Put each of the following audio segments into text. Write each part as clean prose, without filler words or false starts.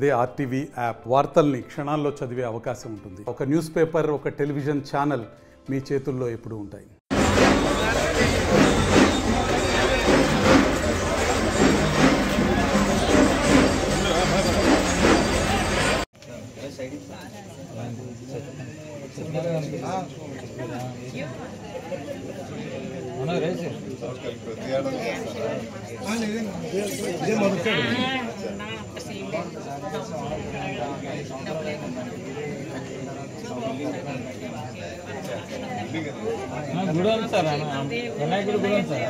అదే RTV app వార్తల్ని క్షణాల్లో చదివే అవకాశం ఉంటుంది. ఒక న్యూస్ పేపర్, ఒక టెలివిజన్ ఛానల్ మీ చేతుల్లో ఎప్పుడూ ఉంటాయి. గుడి సార్ వినాయకుడు గుడి సార్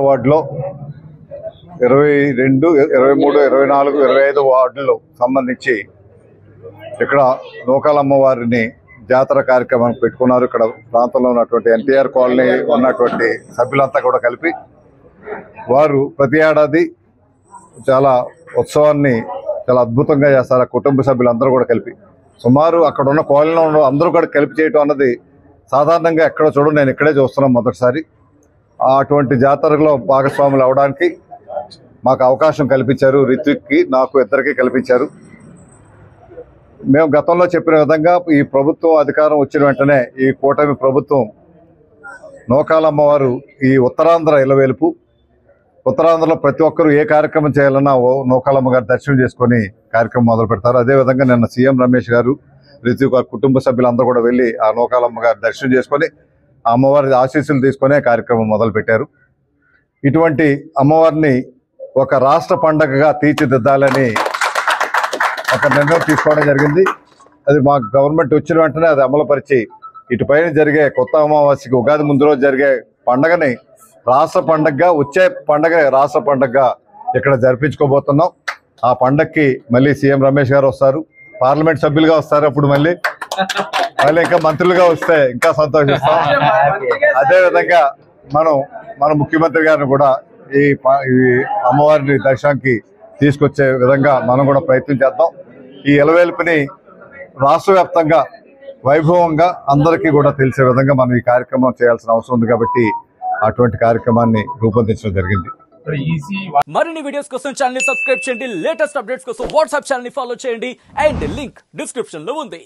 వార్డులో 22, 23, 24, 25 వార్డుల్లో సంబంధించి ఇక్కడ నూకాలమ్మవారిని జాతర కార్యక్రమం పెట్టుకున్నారు. ఇక్కడ ప్రాంతంలో ఉన్నటువంటి ఎన్టీఆర్ కాలనీ ఉన్నటువంటి సభ్యులంతా కూడా కలిపి వారు ప్రతి ఏడాది చాలా ఉత్సవాన్ని చాలా అద్భుతంగా చేస్తారు. కుటుంబ సభ్యులందరూ కూడా కలిపి సుమారు అక్కడ ఉన్న కాలనీలో అందరూ కూడా కలిపి చేయటం అన్నది సాధారణంగా ఎక్కడ చూడండి, నేను ఇక్కడే చూస్తున్నాను మొదటిసారి. అటువంటి జాతరలో భాగస్వాములు అవడానికి మాకు అవకాశం కల్పించారు. రిత్విక్కి నాకు ఇద్దరికి కల్పించారు. మేము గతంలో చెప్పిన విధంగా ఈ ప్రభుత్వం అధికారం వచ్చిన వెంటనే ఈ కూటమి ప్రభుత్వం నూకాలమ్మవారు ఈ ఉత్తరాంధ్ర ఇలవేలుపు, ఉత్తరాంధ్రలో ప్రతి ఒక్కరూ ఏ కార్యక్రమం చేయాలన్నా నూకాలమ్మ గారు దర్శనం చేసుకొని కార్యక్రమం మొదలు పెడతారు. అదేవిధంగా నిన్న సీఎం రమేష్ గారు, రిత్విక్ గారు, కుటుంబ సభ్యులందరూ కూడా వెళ్ళి ఆ నూకాలమ్మ గారు దర్శనం చేసుకొని ఆ అమ్మవారి ఆశీస్సులు తీసుకునే కార్యక్రమం మొదలుపెట్టారు. ఇటువంటి అమ్మవారిని ఒక రాష్ట్ర పండగగా తీర్చిదిద్దాలని ఒక నిర్ణయం తీసుకోవడం జరిగింది. అది మా గవర్నమెంట్ వచ్చిన వెంటనే అది అమలుపరిచి ఇటుపైన జరిగే కొత్త అమావాస్యకి ఉగాది ముందు రోజు జరిగే పండగని రాష్ట్ర పండగగా, వచ్చే పండగ రాష్ట్ర పండగగా ఇక్కడ జరిపించుకోబోతున్నాం. ఆ పండగకి మళ్ళీ సీఎం రమేష్ గారు వస్తారు, పార్లమెంట్ సభ్యులుగా వస్తారు. అప్పుడు మళ్ళీ ఇంకా మంత్రులుగా వస్తే ఇంకా సంతోషిస్తాం. అదేవిధంగా మన ముఖ్యమంత్రి గారిని కూడా ఈ అమ్మవారిని దర్శనానికి తీసుకొచ్చే విధంగా మనం కూడా ప్రయత్నం చేద్దాం. ఈ ఇలవేల్పుని రాష్ట్ర వ్యాప్తంగా వైభవంగా అందరికీ కూడా తెలిసే విధంగా మనం ఈ కార్యక్రమం చేయాల్సిన అవసరం ఉంది. కాబట్టి అటువంటి కార్యక్రమాన్ని రూపొందించడం జరిగింది. మరిన్ని వీడియోస్ కోసం ఛానల్ ని సబ్స్క్రైబ్ చేయండి. లేటెస్ట్ అప్డేట్స్ కోసం వాట్సాప్ ఛానల్ ని ఫాలో చేయండి. అండ్ లింక్ డిస్క్రిప్షన్ లో ఉంది.